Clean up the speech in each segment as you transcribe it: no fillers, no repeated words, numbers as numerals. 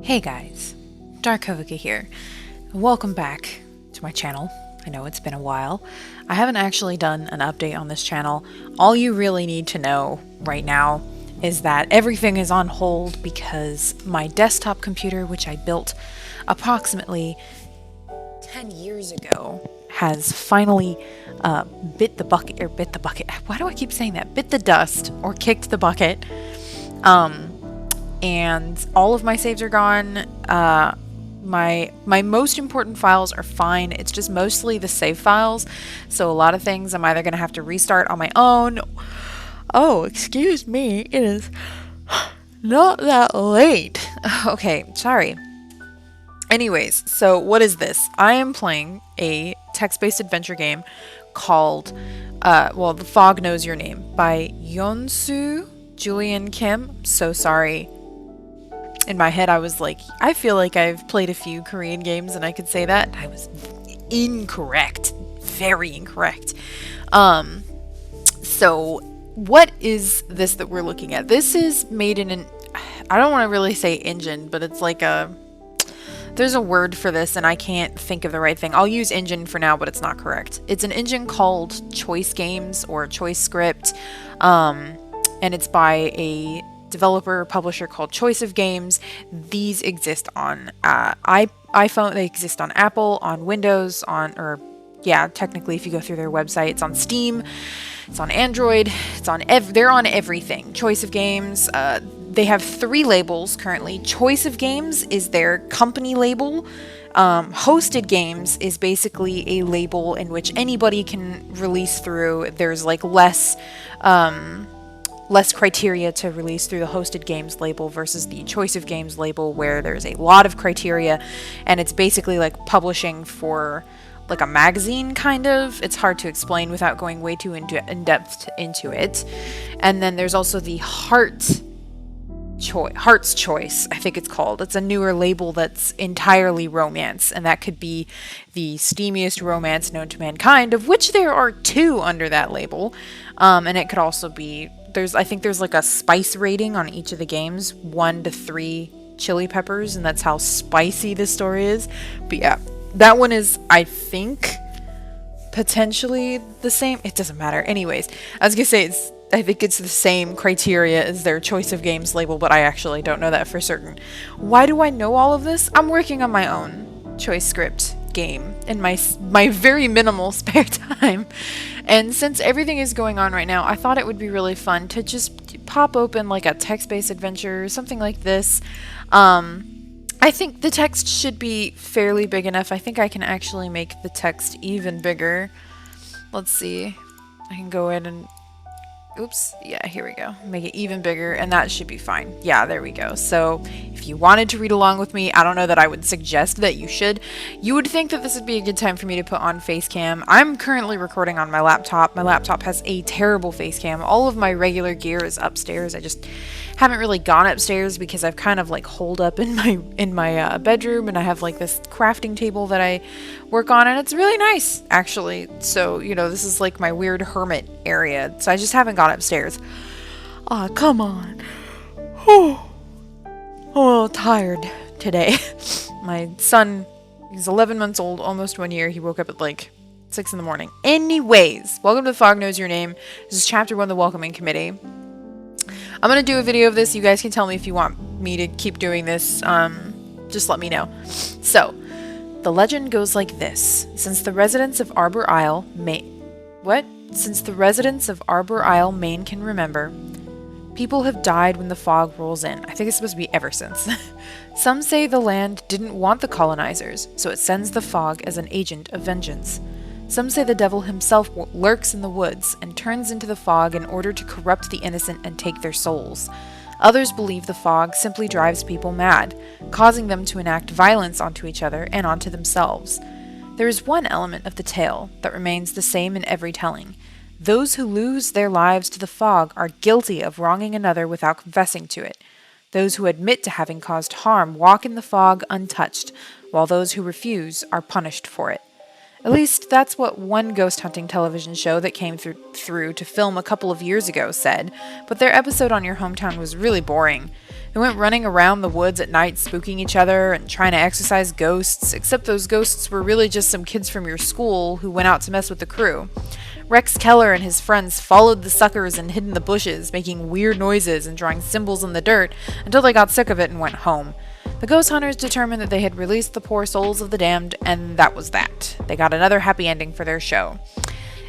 Hey guys, Darkovika here. Welcome back to my channel. I know it's been a while. I haven't actually done an update on this channel. All you really need to know right now is that everything is on hold because my desktop computer, which I built approximately 10 years ago, has finally bit the bucket. Why do I keep saying that? Bit the dust or kicked the bucket. And all of my saves are gone. My most important files are fine. It's just mostly the save files. So a lot of things I'm either going to have to restart on my own. Oh, excuse me. It is not that late. Okay, sorry. Anyways, so what is this? I am playing a text-based adventure game called, The Fog Knows Your Name by Yonsu Julian Kim. I'm so sorry. In my head, I was like, I feel like I've played a few Korean games and I could say that. I was incorrect. Very incorrect. So what is this that we're looking at? This is made in an, I don't want to really say engine, but it's like there's a word for this and I can't think of the right thing. I'll use engine for now, but it's not correct. It's an engine called Choice Games or Choice Script. And it's by a developer publisher called Choice of Games. These exist on iPhone, they exist on Apple, on Windows, technically if you go through their website, it's on Steam, it's on Android, it's on they're on everything. Choice of Games, they have 3 labels currently. Choice of Games is their company label. Hosted Games is basically a label in which anybody can release through. There's like less criteria to release through the Hosted Games label versus the Choice of Games label, where there's a lot of criteria and it's basically like publishing for like a magazine kind of. It's hard to explain without going way too in depth into it. And then there's also the Heart's Choice, I think it's called. It's a newer label that's entirely romance, and that could be the steamiest romance known to mankind, of which there are 2 under that label. And it could also be, I think there's like a spice rating on each of the games, 1 to 3 chili peppers, and that's how spicy this story is. But yeah, that one is, I think, potentially the same. It doesn't matter. Anyways, I was gonna say I think it's the same criteria as their Choice of Games label, but I actually don't know that for certain. Why do I know all of this? I'm working on my own Choice Script game in my very minimal spare time. And since everything is going on right now, I thought it would be really fun to just pop open like a text-based adventure, something like this. I think the text should be fairly big enough. I think I can actually make the text even bigger. Let's see. I can go in and oops, yeah, here we go. Make it even bigger, and that should be fine. Yeah, there we go. So if you wanted to read along with me, I don't know that I would suggest that you should. You would think that this would be a good time for me to put on Facecam. I'm currently recording on my laptop. My laptop has a terrible Facecam. All of my regular gear is upstairs. I just haven't really gone upstairs because I've kind of like holed up in my bedroom, and I have like this crafting table that I work on, and it's really nice actually. So, you know, this is like my weird hermit area. So I just haven't gone upstairs. Aw, come on. Oh, I'm a little tired today. My son, he's 11 months old, almost 1 year. He woke up at like 6 in the morning. Anyways, welcome to The Fog Knows Your Name. This is Chapter 1, The Welcoming Committee. I'm going to do a video of this. You guys can tell me if you want me to keep doing this. Just let me know. So, the legend goes like this. Since the residents of Arbor Isle, Maine can remember, people have died when the fog rolls in. I think it's supposed to be ever since. Some say the land didn't want the colonizers, so it sends the fog as an agent of vengeance. Some say the devil himself lurks in the woods and turns into the fog in order to corrupt the innocent and take their souls. Others believe the fog simply drives people mad, causing them to enact violence onto each other and onto themselves. There is one element of the tale that remains the same in every telling. Those who lose their lives to the fog are guilty of wronging another without confessing to it. Those who admit to having caused harm walk in the fog untouched, while those who refuse are punished for it. At least that's what one ghost hunting television show that came through to film a couple of years ago said, but their episode on your hometown was really boring. They went running around the woods at night spooking each other and trying to exorcise ghosts, except those ghosts were really just some kids from your school who went out to mess with the crew. Rex Keller and his friends followed the suckers and hid in the bushes, making weird noises and drawing symbols in the dirt until they got sick of it and went home. The ghost hunters determined that they had released the poor souls of the damned, and that was that. They got another happy ending for their show.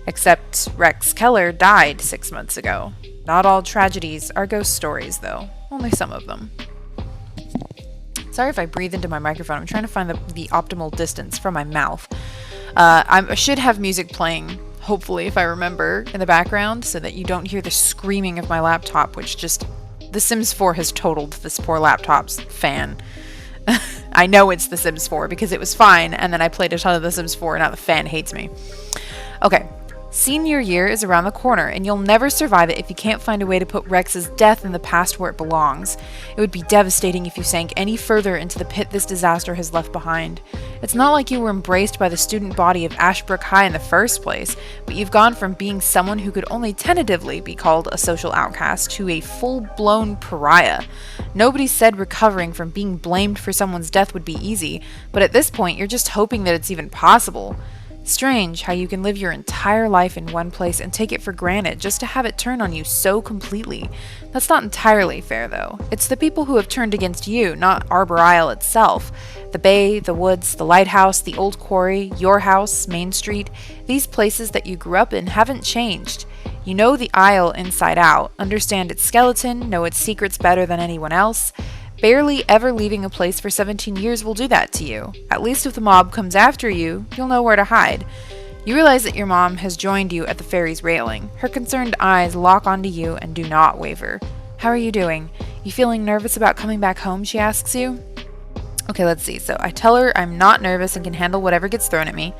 Except Rex Keller died 6 months ago. Not all tragedies are ghost stories, though. Only some of them. Sorry if I breathe into my microphone. I'm trying to find the optimal distance from my mouth. I should have music playing, hopefully, if I remember, in the background, so that you don't hear the screaming of my laptop, which just... The Sims 4 has totaled this poor laptop's fan. I know it's The Sims 4 because it was fine, and then I played a ton of The Sims 4, and now the fan hates me. Okay. Senior year is around the corner, and you'll never survive it if you can't find a way to put Rex's death in the past where it belongs. It would be devastating if you sank any further into the pit this disaster has left behind. It's not like you were embraced by the student body of Ashbrook High in the first place, but you've gone from being someone who could only tentatively be called a social outcast to a full-blown pariah. Nobody said recovering from being blamed for someone's death would be easy, but at this point you're just hoping that it's even possible. Strange how you can live your entire life in one place and take it for granted just to have it turn on you so completely. That's not entirely fair, though. It's the people who have turned against you, not Arbor Isle itself. The bay, the woods, the lighthouse, the old quarry, your house, Main Street, these places that you grew up in haven't changed. You know the Isle inside out, understand its skeleton, know its secrets better than anyone else. Barely ever leaving a place for 17 years will do that to you. At least if the mob comes after you, you'll know where to hide. You realize that your mom has joined you at the ferry's railing. Her concerned eyes lock onto you and do not waver. How are you doing? You feeling nervous about coming back home, she asks you? Okay, let's see. So I tell her I'm not nervous and can handle whatever gets thrown at me.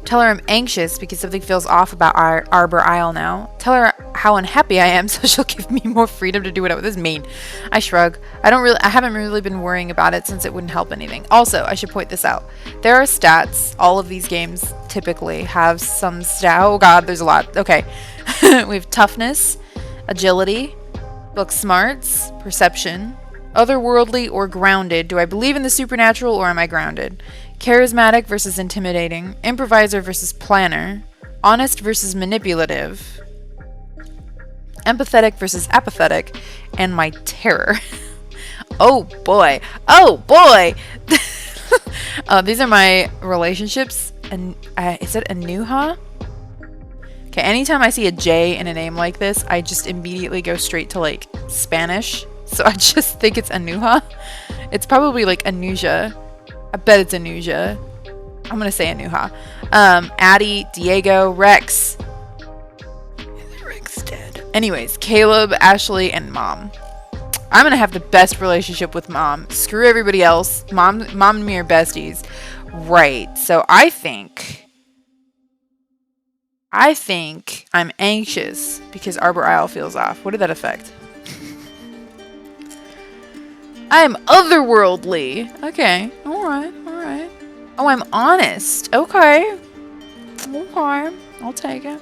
Tell her I'm anxious because something feels off about Arbor Isle now. Tell her how unhappy I am so she'll give me more freedom to do whatever. This is mean. I shrug. I haven't really been worrying about it since it wouldn't help anything. Also, I should point this out. There are stats. All of these games typically have some stat. Oh god, there's a lot. Okay. We have toughness, agility, book smarts, perception, otherworldly or grounded. Do I believe in the supernatural or am I grounded? Charismatic versus intimidating, improviser versus planner, honest versus manipulative, empathetic versus apathetic, and my terror. Oh boy. Oh boy! These are my relationships. And is it Anuha? Okay, anytime I see a J in a name like this, I just immediately go straight to like Spanish. So I just think it's Anuha. It's probably like Anuja. I bet it's Anuja. I'm gonna say Anuha. Addie, Diego, Rex. Is Rex dead? Anyways, Caleb, Ashley, and Mom. I'm gonna have the best relationship with Mom. Screw everybody else. Mom and me are besties. Right. So I think I'm anxious because Arbor Isle feels off. What did that affect? I'm otherworldly. Okay. Alright. Oh, I'm honest. Okay. I'll take it.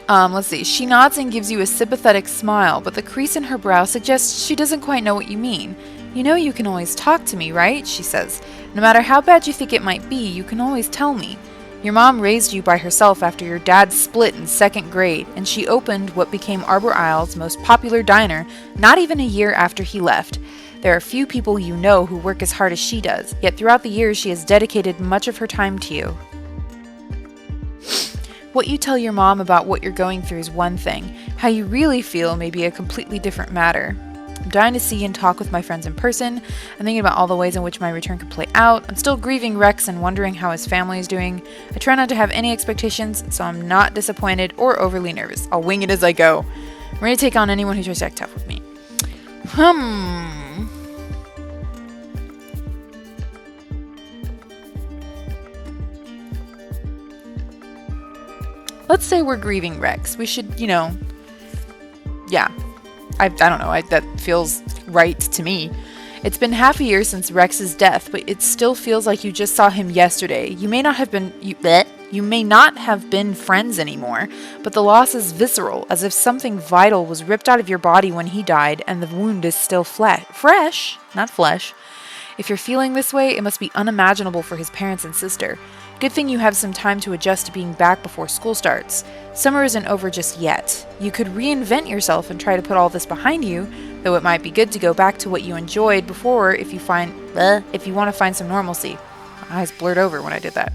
Let's see. She nods and gives you a sympathetic smile, but the crease in her brow suggests she doesn't quite know what you mean. You know you can always talk to me, right? She says. No matter how bad you think it might be, you can always tell me. Your mom raised you by herself after your dad split in 2nd grade, and she opened what became Arbor Isle's most popular diner not even a year after he left. There are few people you know who work as hard as she does, yet throughout the years she has dedicated much of her time to you. What you tell your mom about what you're going through is one thing. How you really feel may be a completely different matter. I'm dying to see and talk with my friends in person. I'm thinking about all the ways in which my return could play out. I'm still grieving Rex and wondering how his family is doing. I try not to have any expectations, so I'm not disappointed or overly nervous. I'll wing it as I go. I'm ready to take on anyone who tries to act tough with me. Let's say we're grieving Rex. We should, yeah. I don't know. That feels right to me. It's been half a year since Rex's death, but it still feels like you just saw him yesterday. You may not have been you may not have been friends anymore, but the loss is visceral, as if something vital was ripped out of your body when he died, and the wound is still fresh, not flesh. If you're feeling this way, it must be unimaginable for his parents and sister. Good thing you have some time to adjust to being back before school starts. Summer isn't over just yet. You could reinvent yourself and try to put all this behind you, though it might be good to go back to what you enjoyed before if you want to find some normalcy. My eyes blurred over when I did that.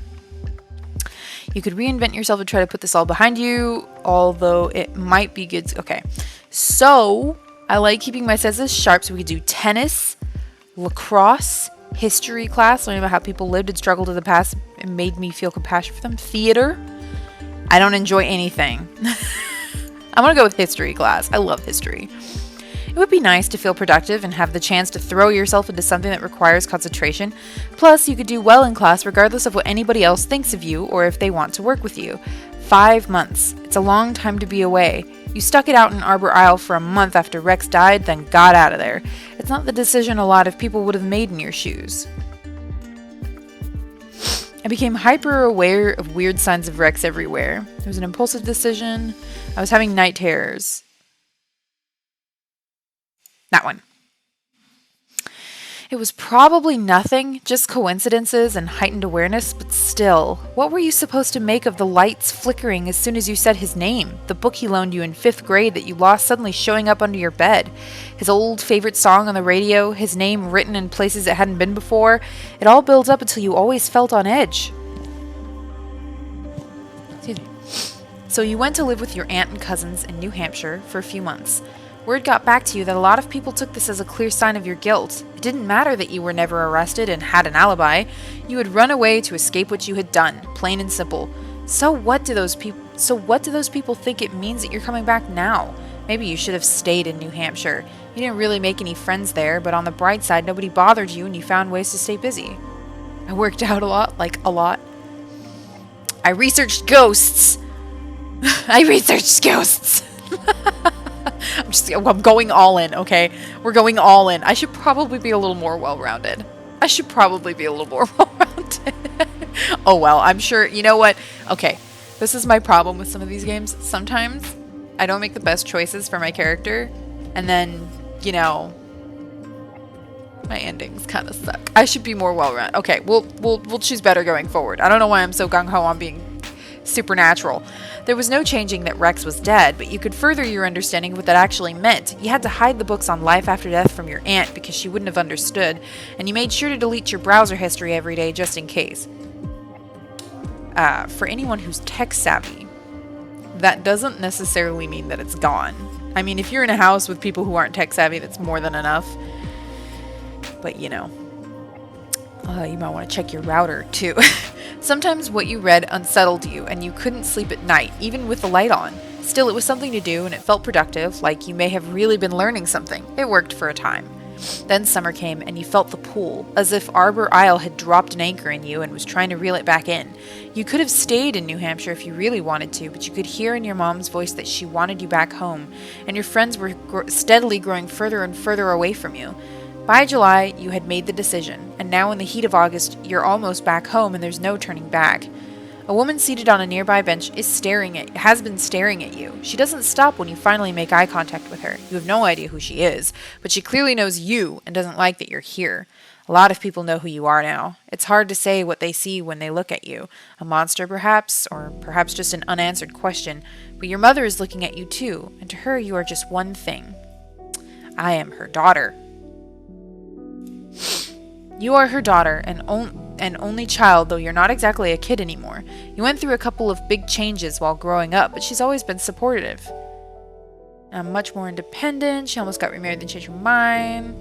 You could reinvent yourself and try to put this all behind you, although it might be good to... Okay, so I like keeping my senses sharp, so we could do tennis, lacrosse, history class, learning about how people lived and struggled in the past and made me feel compassion for them. Theater. I don't enjoy anything. I'm gonna go with history class. I love history. It would be nice to feel productive and have the chance to throw yourself into something that requires concentration. Plus, you could do well in class regardless of what anybody else thinks of you or if they want to work with you. 5 months. It's a long time to be away. You stuck it out in Arbor Isle for a month after Rex died, then got out of there. It's not the decision a lot of people would have made in your shoes. I became hyper aware of weird signs of Rex everywhere. It was an impulsive decision. I was having night terrors. That one. It was probably nothing, just coincidences and heightened awareness, but still, what were you supposed to make of the lights flickering as soon as you said his name? The book he loaned you in 5th grade that you lost suddenly showing up under your bed. His old favorite song on the radio, his name written in places it hadn't been before. It all builds up until you always felt on edge. Excuse me. So you went to live with your aunt and cousins in New Hampshire for a few months. Word got back to you that a lot of people took this as a clear sign of your guilt. It didn't matter that you were never arrested and had an alibi. You had run away to escape what you had done, plain and simple. So what do those people think it means that you're coming back now? Maybe you should have stayed in New Hampshire. You didn't really make any friends there, but on the bright side, nobody bothered you and you found ways to stay busy. I worked out a lot. I researched ghosts. I'm going all in, okay? We're going all in. I should probably be a little more well-rounded. Oh well, I'm sure, you know what? Okay, this is my problem with some of these games. Sometimes I don't make the best choices for my character, and then, you know, my endings kind of suck. I should be more well-rounded. Okay, we'll choose better going forward. I don't know why I'm so gung-ho on being supernatural. There was no changing that Rex was dead, but you could further your understanding of what that actually meant. You had to hide the books on life after death from your aunt because she wouldn't have understood, and you made sure to delete your browser history every day just in case. For anyone who's tech savvy, that doesn't necessarily mean that it's gone. I mean, if you're in a house with people who aren't tech savvy, that's more than enough. But, you know, you might want to check your router too. Sometimes what you read unsettled you and you couldn't sleep at night, even with the light on. Still, it was something to do and it felt productive, like you may have really been learning something. It worked for a time. Then summer came and you felt the pull, as if Arbor Isle had dropped an anchor in you and was trying to reel it back in. You could have stayed in New Hampshire if you really wanted to, but you could hear in your mom's voice that she wanted you back home, and your friends were steadily growing further and further away from you. By July, you had made the decision, and now in the heat of August, you're almost back home and there's no turning back. A woman seated on a nearby bench has been staring at you. She doesn't stop when you finally make eye contact with her. You have no idea who she is, but she clearly knows you and doesn't like that you're here. A lot of people know who you are now. It's hard to say what they see when they look at you. A monster perhaps, or perhaps just an unanswered question, but your mother is looking at you too, and to her you are just one thing. I am her daughter. You are her daughter and only child, though you're not exactly a kid anymore. You went through a couple of big changes while growing up, but she's always been supportive. Much more independent. She almost got remarried, then changed her mind.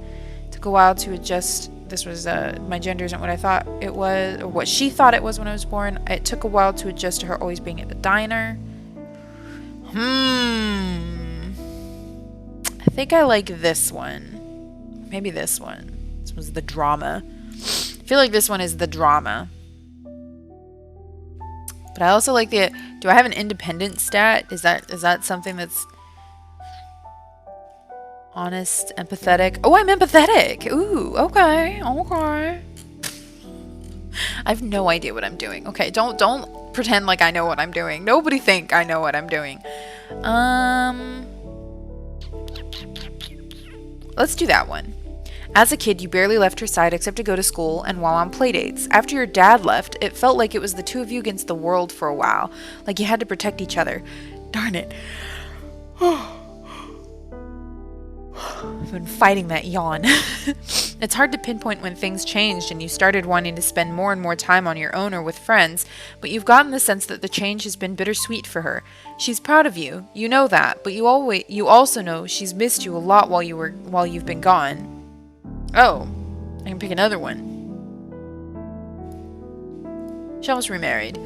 Took a while to adjust. This was, my gender isn't what I thought it was, or what she thought it was when I was born. It took a while to adjust to her always being at the diner. I think I like this one. Maybe this one. This was the drama. I feel like this one is the drama. But I also like the... Do I have an independent stat? Is that something that's... Honest, empathetic. Oh, I'm empathetic. Ooh, okay, okay. I have no idea what I'm doing. Okay, don't pretend like I know what I'm doing. Nobody think I know what I'm doing. Let's do that one. As a kid, you barely left her side except to go to school and while on playdates. After your dad left, it felt like it was the two of you against the world for a while, like you had to protect each other. Darn it. I've been fighting that yawn. It's hard to pinpoint when things changed and you started wanting to spend more and more time on your own or with friends, but you've gotten the sense that the change has been bittersweet for her. She's proud of you, you know that, but you also know she's missed you a lot while you've been gone. Oh, I can pick another one. She almost remarried.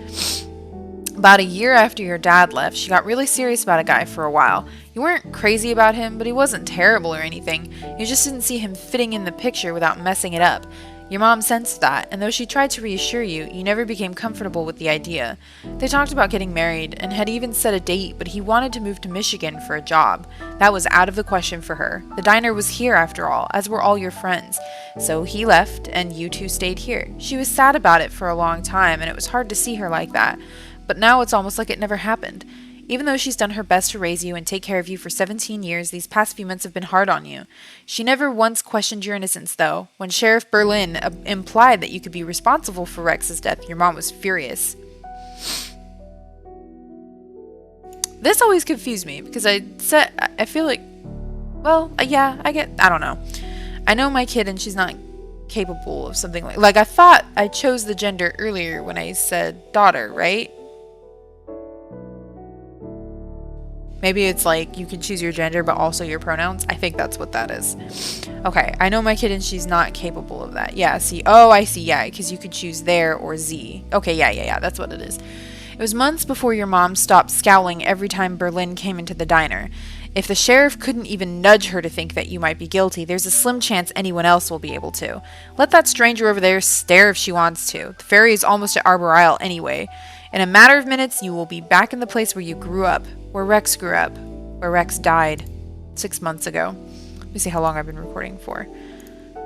About a year after your dad left, she got really serious about a guy for a while. You weren't crazy about him, but he wasn't terrible or anything. You just didn't see him fitting in the picture without messing it up. Your mom sensed that, and though she tried to reassure you, you never became comfortable with the idea. They talked about getting married, and had even set a date, but he wanted to move to Michigan for a job. That was out of the question for her. The diner was here after all, as were all your friends. So he left, and you two stayed here. She was sad about it for a long time, and it was hard to see her like that. But now it's almost like it never happened. Even though she's done her best to raise you and take care of you for 17 years, these past few months have been hard on you. She never once questioned your innocence, though. When Sheriff Berlin implied that you could be responsible for Rex's death, your mom was furious. This always confused me, because I feel like, well, yeah, I don't know. I know my kid and she's not capable of something like I thought I chose the gender earlier when I said daughter, right? Maybe it's like you can choose your gender but also your pronouns. I think that's what that is. Okay, I know my kid and she's not capable of that. Yeah, see. Oh, I see. Yeah, because you could choose there or Z. Okay, yeah. That's what it is. It was months before your mom stopped scowling every time Berlin came into the diner. If the sheriff couldn't even nudge her to think that you might be guilty, there's a slim chance anyone else will be able to. Let that stranger over there stare if she wants to. The ferry is almost at Arbor Isle anyway. In a matter of minutes, you will be back in the place where you grew up, where Rex grew up, where Rex died 6 months ago. Let me see how long I've been recording for.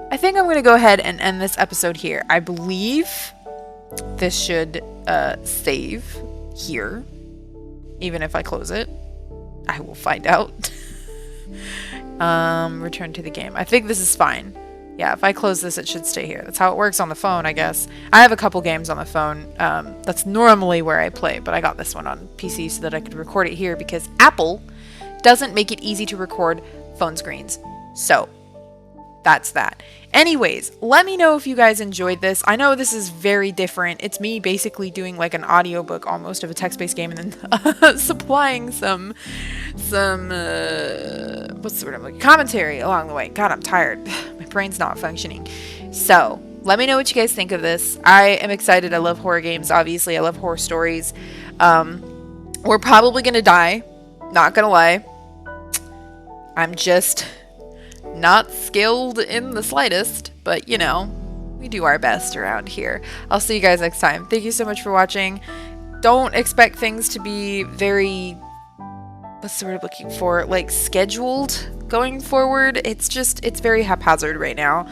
I think I'm going to go ahead and end this episode here. I believe this should save here, even if I close it. I will find out. Return to the game. I think this is fine. Yeah, if I close this, it should stay here. That's how it works on the phone, I guess. I have a couple games on the phone. That's normally where I play, but I got this one on PC so that I could record it here because Apple doesn't make it easy to record phone screens. So, that's that. Anyways, let me know if you guys enjoyed this. I know this is very different. It's me basically doing like an audiobook almost of a text-based game and then supplying some what's the word I'm looking, commentary along the way. God, I'm tired. My brain's not functioning. So, let me know what you guys think of this. I am excited. I love horror games, obviously. I love horror stories. We're probably gonna die. Not gonna lie. I'm just not skilled in the slightest, but you know, we do our best around here. I'll see you guys next time. Thank you so much for watching. Don't expect things to be very, what's the word I'm looking for, like scheduled going forward. It's very haphazard right now.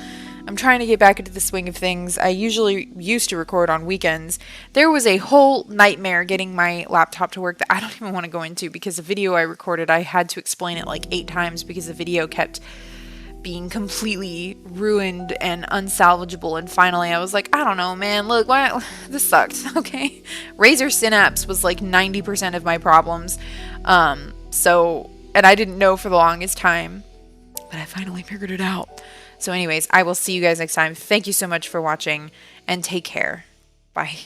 I'm trying to get back into the swing of things. I usually used to record on weekends. There was a whole nightmare getting my laptop to work that I don't even want to go into because the video I recorded, I had to explain it like 8 times because the video kept being completely ruined and unsalvageable, and finally I was like, I don't know, man, look, this sucked. Okay, Razer Synapse was like 90% of my problems, and I didn't know for the longest time, but I finally figured it out. So anyways, I will see you guys next time. Thank you so much for watching and take care. Bye.